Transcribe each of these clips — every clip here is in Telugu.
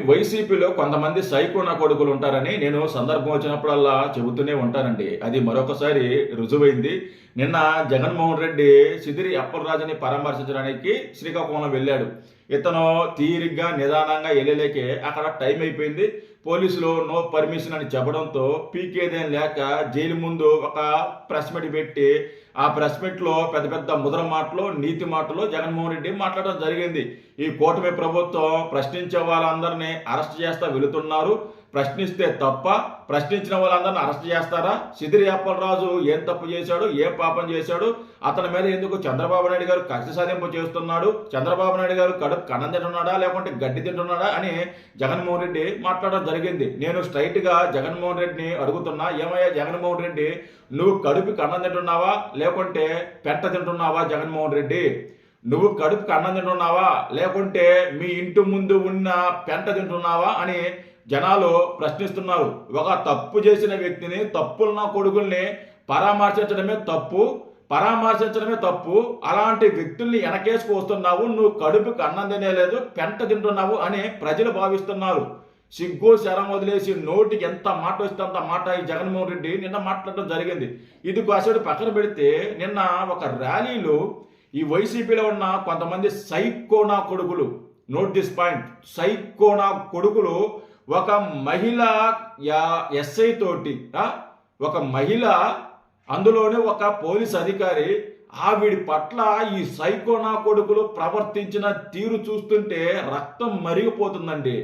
వైసీపీలో కొంతమంది సైకో నా కొడుకులు ఉంటారని నేను సందర్భం వచ్చినప్పుడల్లా చెబుతూనే ఉంటానండి. అది మరొకసారి రుజువైంది. నిన్న జగన్మోహన్ రెడ్డి సిదిరి అప్పలరాజుని పరామర్శించడానికి శ్రీకాకుళం వెళ్ళాడు. ఇతను తీరిగ్గా నిదానంగా వెళ్ళలేకే అక్కడ టైం అయిపోయింది. పోలీసులు నో పర్మిషన్ అని చెప్పడంతో పీకేదేం లేక జైలు ముందు ఒక ప్రెస్ మీట్ పెట్టి ఆ ప్రెస్ మీట్లో పెద్ద పెద్ద ముద్ర మాటలు నీతి మాటలు జగన్మోహన్ రెడ్డి మాట్లాడడం జరిగింది. ఈ కూటమి ప్రభుత్వం ప్రశ్నించే వాళ్ళందరినీ అరెస్ట్ చేస్తా వెళుతున్నారు. ప్రశ్నిస్తే తప్ప, ప్రశ్నించిన వాళ్ళందరినీ అరెస్ట్ చేస్తారా? సిదిరి అప్పలరాజు ఏం తప్పు చేశాడు, ఏం పాపం చేశాడు, అతని మీద ఎందుకు చంద్రబాబు నాయుడు గారు కక్ష సాధింపు చేస్తున్నాడు, చంద్రబాబు నాయుడు గారు కడుపు కన్నం తింటున్నాడా లేకుంటే గడ్డి తింటున్నాడా అని జగన్మోహన్ రెడ్డి మాట్లాడడం జరిగింది. నేను స్ట్రైట్గా జగన్మోహన్ రెడ్డిని అడుగుతున్నా, ఏమయ్యా జగన్మోహన్ రెడ్డి, నువ్వు కడుపుకి అన్నం తింటున్నావా లేకుంటే పెంట తింటున్నావా? జగన్మోహన్ రెడ్డి, నువ్వు కడుపుకి అన్నం తింటున్నావా లేకుంటే మీ ఇంటి ముందు ఉన్న పెంట తింటున్నావా అని జనాలు ప్రశ్నిస్తున్నారు. ఒక తప్పు చేసిన వ్యక్తిని, తప్పున్న కొడుకుల్ని పరామర్శించడమే తప్పు. అలాంటి వ్యక్తుల్ని వెనకేసుకు వస్తున్నావు, నువ్వు కడుపుకి అన్నం తినేలేదు, పెంట తింటున్నావు అని ప్రజలు భావిస్తున్నారు. సిగ్గు శరం వదిలేసి నోటికి ఎంత మాట వస్తే అంత మాట ఈ జగన్మోహన్ రెడ్డి నిన్న మాట్లాడటం జరిగింది. ఇది కాసేపు పక్కన పెడితే నిన్న ఒక ర్యాలీలో ఈ వైసీపీలో ఉన్న కొంతమంది సైకోనా కొడుకులు, నోట్ దిస్ పాయింట్, సైకోనా కొడుకులు ఒక మహిళ ఎస్ఐ తోటి, ఒక మహిళ, అందులోనే ఒక పోలీస్ అధికారి, ఆవిడి పట్ల ఈ సైకోనా కొడుకులు ప్రవర్తించిన తీరు చూస్తుంటే రక్తం మరిగిపోతుందండి.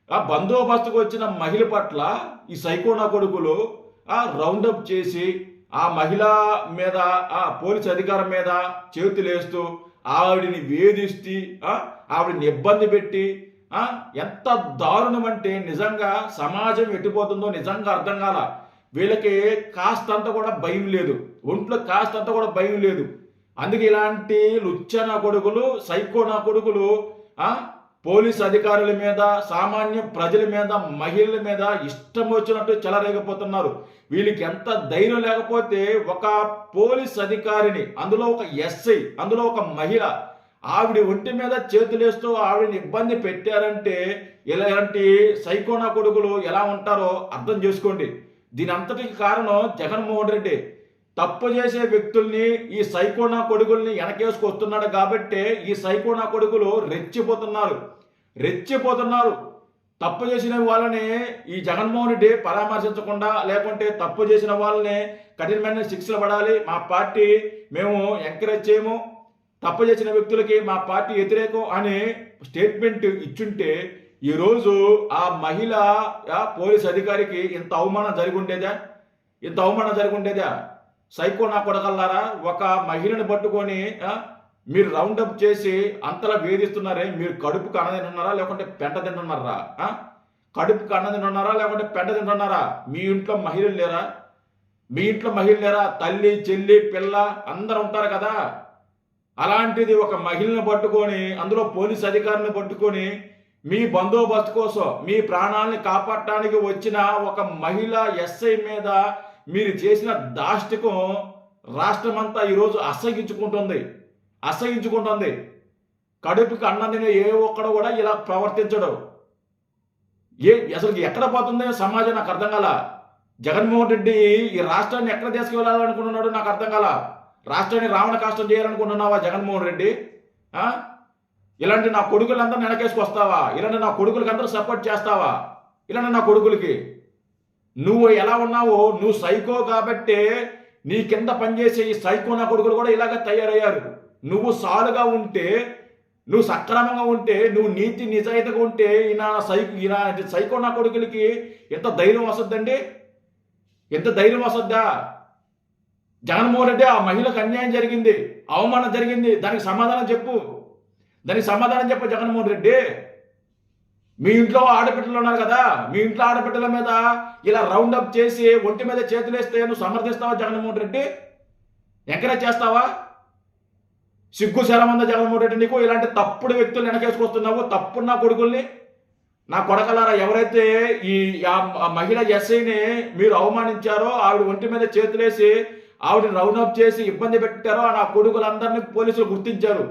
ఆ బందోబస్తుకు వచ్చిన మహిళ పట్ల ఈ సైకోనా కొడుకులు రౌండప్ చేసి ఆ మహిళ మీద, ఆ పోలీస్ అధికారం మీద చేతులేస్తూ ఆవిడిని వేధిస్తూ ఆవిడిని ఇబ్బంది పెట్టి ఎంత దారుణం అంటే నిజంగా సమాజం ఎట్టిపోతుందో నిజంగా అర్థం కాల. వీళ్ళకి కాస్తంత కూడా భయం లేదు, ఒంట్లో కాస్తంత కూడా భయం లేదు. అందుకే ఇలాంటి లుచ్చన కొడుకులు, సైకోనా కొడుకులు పోలీస్ అధికారుల మీద, సామాన్య ప్రజల మీద, మహిళల మీద ఇష్టం వచ్చినట్టు చెలరేగిపోతున్నారు. వీళ్ళకి ఎంత ధైర్యం లేకపోతే ఒక పోలీస్ అధికారిని, అందులో ఒక ఎస్ఐ, అందులో ఒక మహిళ, ఆవిడ ఒంటి మీద చేతులేస్తూ ఆవిడని ఇబ్బంది పెట్టారంటే ఇలాంటి సైకోనా కొడుకులు ఎలా ఉంటారో అర్థం చేసుకోండి. దీని అంతటికి కారణం జగన్మోహన్ రెడ్డి. తప్పు చేసే వ్యక్తుల్ని, ఈ సైకోనా కొడుకుల్ని వెనకేసుకొస్తున్నాడు కాబట్టే ఈ సైకోనా కొడుకులు రెచ్చిపోతున్నారు. తప్పు చేసిన వాళ్ళని ఈ జగన్మోహన్ రెడ్డి పరామర్శించకుండా, లేకుంటే తప్పు చేసిన వాళ్ళని కఠినమైన శిక్షలు పడాలి, మా పార్టీ మేము ఎంకరేజ్ చేయము, తప్పు చేసిన వ్యక్తులకి మా పార్టీ వ్యతిరేకం అని స్టేట్మెంట్ ఇచ్చుంటే ఈరోజు ఆ మహిళ పోలీస్ అధికారికి ఇంత అవమానం జరిగి ఉండేదా? సైకోనా కొడకల్లారా, ఒక మహిళను పట్టుకొని మీరు రౌండప్ చేసి అంతలా వేధిస్తున్నారే, మీరు కడుపుకి అన్నం తింటున్నారా లేకుంటే పెంట తింటున్నారా? కడుపుకి అన్నం తింటున్నారా లేకుంటే పెంట తింటున్నారా? మీ ఇంట్లో మహిళలు లేరా? తల్లి, చెల్లి, పిల్ల అందరూ ఉంటారు కదా. అలాంటిది ఒక మహిళను పట్టుకొని, అందులో పోలీస్ అధికారిని పట్టుకొని మీ బందోబస్తు కోసం, మీ ప్రాణాలని కాపాడటానికి వచ్చిన ఒక మహిళ ఎస్ఐ మీద మీరు చేసిన దాష్టికం రాష్ట్రమంతా ఈరోజు అసహించుకుంటుంది. కడుపుకి అన్నం తినే ఏ ఒక్కడు కూడా ఇలా ప్రవర్తించడు. అసలు ఎక్కడ పోతుందో సమాజం నాకు అర్థం కాల. జగన్మోహన్ రెడ్డి ఈ రాష్ట్రాన్ని ఎక్కడ తీసుకువెళ్ళాలనుకుంటున్నాడు నాకు అర్థం కాల. రాష్ట్రాన్ని రావణ కాష్టం చేయాలనుకుంటున్నావా జగన్మోహన్ రెడ్డి? ఇలాంటి నా కొడుకులందరూ వెనకేసుకొస్తావా? ఇలాంటి నా కొడుకులకి అందరూ సపోర్ట్ చేస్తావా? ఇలాంటి నా కొడుకులకి నువ్వు ఎలా ఉన్నావో, నువ్వు సైకో కాబట్టే నీ కింద పనిచేసే ఈ సైకో నా కొడుకులు కూడా ఇలాగ తయారయ్యారు. నువ్వు సాలుగా ఉంటే, నువ్వు సక్రమంగా ఉంటే, నువ్వు నీతి నిజాయితీగా ఉంటే ఈయన సైకో నా కొడుకులకి ఎంత ధైర్యం వస్తుందండి? ఎంత ధైర్యం వస్తుందా? జగన్మోహన్ రెడ్డి, ఆ మహిళకు అన్యాయం జరిగింది, అవమానం జరిగింది, దానికి సమాధానం చెప్పు జగన్మోహన్ రెడ్డి. మీ ఇంట్లో ఆడపిట్టలు ఉన్నారు కదా, మీ ఇంట్లో ఆడపిట్టల మీద ఇలా రౌండప్ చేసి ఒంటి మీద చేతులేస్తే నువ్వు సమర్థిస్తావా జగన్మోహన్ రెడ్డి? ఎంకరేజ్ చేస్తావా? సిగ్గు శరమంద జగన్మోహన్ రెడ్డి నీకు. ఇలాంటి తప్పుడు వ్యక్తులు వెనకేసుకొస్తున్నావు, తప్పున్న కొడుకుల్ని. నా కొడకలారా, ఎవరైతే ఈ మహిళ ఎస్ఐని మీరు అవమానించారో, ఆవిడ ఒంటి మీద చేతులేసి ఆవిడని రౌండప్ చేసి ఇబ్బంది పెట్టారో, నా కొడుకులందరినీ పోలీసులు గుర్తించారు.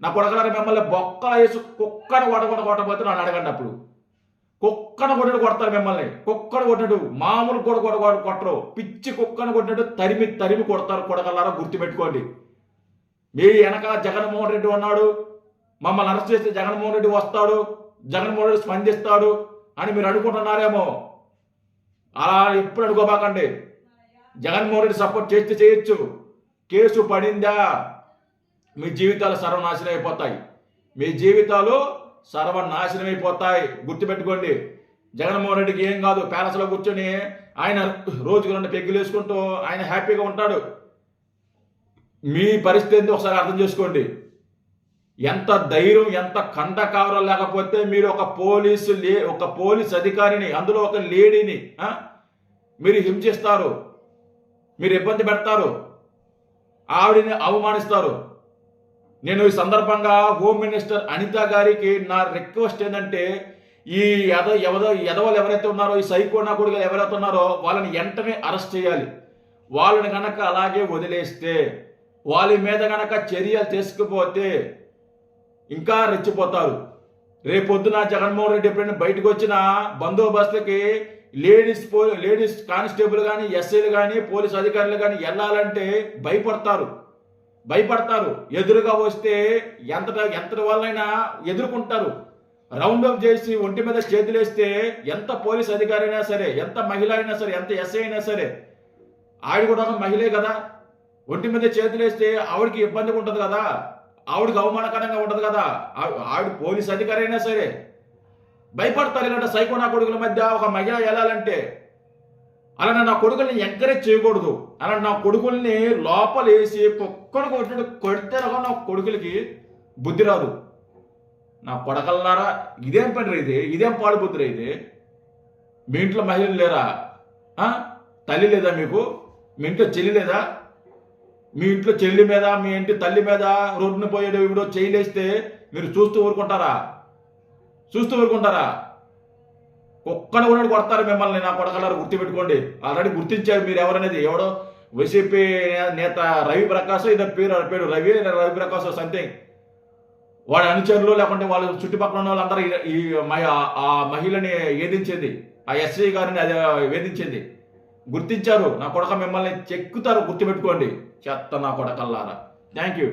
నా కొడకలారా మిమ్మల్ని బొక్కలు వేసి కుక్కను కొట్టకపోతే నన్ను అడగండి. అప్పుడు కుక్కను కొట్టినట్టు కొడతారు మిమ్మల్ని. కుక్కను కొట్టినట్టు మామూలు కొట్టరు. పిచ్చి కుక్కను కొట్టినట్టు తరిమి తరిమి కొడతారు. కొడకలారా గుర్తుపెట్టుకోండి. మీ వెనక జగన్మోహన్ రెడ్డి ఉన్నాడు, మమ్మల్ని అరెస్ట్ చేస్తే జగన్మోహన్ రెడ్డి వస్తాడు, జగన్మోహన్ రెడ్డి స్పందిస్తాడు అని మీరు అనుకుంటున్నారేమో. అలా ఎప్పుడు అనుకోబాకండి. జగన్మోహన్ రెడ్డి సపోర్ట్ చేస్తే చేయొచ్చు, కేసు పడిందా మీ జీవితాలు సర్వనాశనం అయిపోతాయి. మీ జీవితాలు సర్వనాశనం అయిపోతాయి. గుర్తుపెట్టుకోండి. జగన్మోహన్ రెడ్డికి ఏం కాదు, ప్యాలెస్లో కూర్చొని ఆయన రోజుకు 2 పెగ్గులు వేసుకుంటూ ఆయన హ్యాపీగా ఉంటాడు. మీ పరిస్థితి ఏంటో ఒకసారి అర్థం చేసుకోండి. ఎంత ధైర్యం, ఎంత కండకావరం లేకపోతే మీరు ఒక పోలీస్ అధికారిని, అందులో ఒక లేడీని మీరు హింసిస్తారు, మీరు ఇబ్బంది పెడతారు, ఆవిడని అవమానిస్తారు. నేను ఈ సందర్భంగా హోమ్ మినిస్టర్ అనిత గారికి నా రిక్వెస్ట్ ఏంటంటే, ఈ ఎదవలు ఎవరైతే ఉన్నారో, ఈ సైకోనా కొడుకులు ఎవరైతే ఉన్నారో వాళ్ళని వెంటనే అరెస్ట్ చేయాలి. వాళ్ళని కనుక అలాగే వదిలేస్తే, వాళ్ళ మీద కనుక చర్యలు తీసుకుపోతే ఇంకా రెచ్చిపోతారు. రేపొద్దున జగన్మోహన్ రెడ్డి ఎప్పుడైనా బయటకు వచ్చిన బందోబస్తుకి లేడీస్ కానిస్టేబుల్ కానీ, ఎస్ఐలు కానీ, పోలీస్ అధికారులు కానీ వెళ్ళాలంటే భయపడతారు. ఎదురుగా వస్తే ఎంత వాళ్ళైనా ఎదుర్కొంటారు. రౌండ్ అప్ చేసి ఒంటి మీద చేతులేస్తే ఎంత పోలీస్ అధికారి అయినా సరే, ఎంత మహిళ అయినా సరే, ఎంత ఎస్ఐ అయినా సరే, ఆవిడ కూడా ఒక మహిళే కదా. ఒంటి మీద చేతులేస్తే ఆవిడకి ఇబ్బందిగా ఉంటుంది కదా, ఆవిడకి అవమానకరంగా ఉంటుంది కదా. ఆవిడ పోలీస్ అధికారి అయినా సరే భయపడతారు. ఇలాంటి సైకోనా కొడుకుల మధ్య ఒక మహిళ వెళ్ళాలంటే. అలా నా కొడుకుల్ని ఎంకరేజ్ చేయకూడదు. అలా నా కొడుకుల్ని లోపలేసి కుక్కను కొడితే నా కొడుకులకి బుద్ధి రాదు. నా కొడకల్లారా, ఇదేం పని రైతే, ఇదేం పాడు బుద్ధి రైతే. మీ ఇంట్లో మహిళలు లేరా? తల్లి లేదా మీకు? మీ ఇంట్లో చెల్లి లేదా? మీ ఇంట్లో చెల్లి మీద, మీ ఇంటి తల్లి మీద రోడ్డున పోయేడు ఇప్పుడు చేయలేస్తే మీరు చూస్తూ ఊరుకుంటారా? కుక్కను కూడా కొడతారు మిమ్మల్ని. నా కొడకలారు గుర్తుపెట్టుకోండి. ఆల్రెడీ గుర్తించారు మీరు ఎవరనేది. ఎవడో వైసీపీ నేత రవి ప్రకాశ్, ఇద్దరు పేరు రవి ప్రకాశ్ సంథింగ్. వాడి అనుచరులు లేకుంటే వాళ్ళ చుట్టుపక్కల ఉన్న వాళ్ళందరూ ఆ మహిళని వేధించింది, ఆ ఎస్ఐ గారిని అది వేధించింది. గుర్తించారు. నా కొడక మిమ్మల్ని చెక్కుతారు. గుర్తుపెట్టుకోండి. చెత్త నా కొడకల్లారా. Thank you.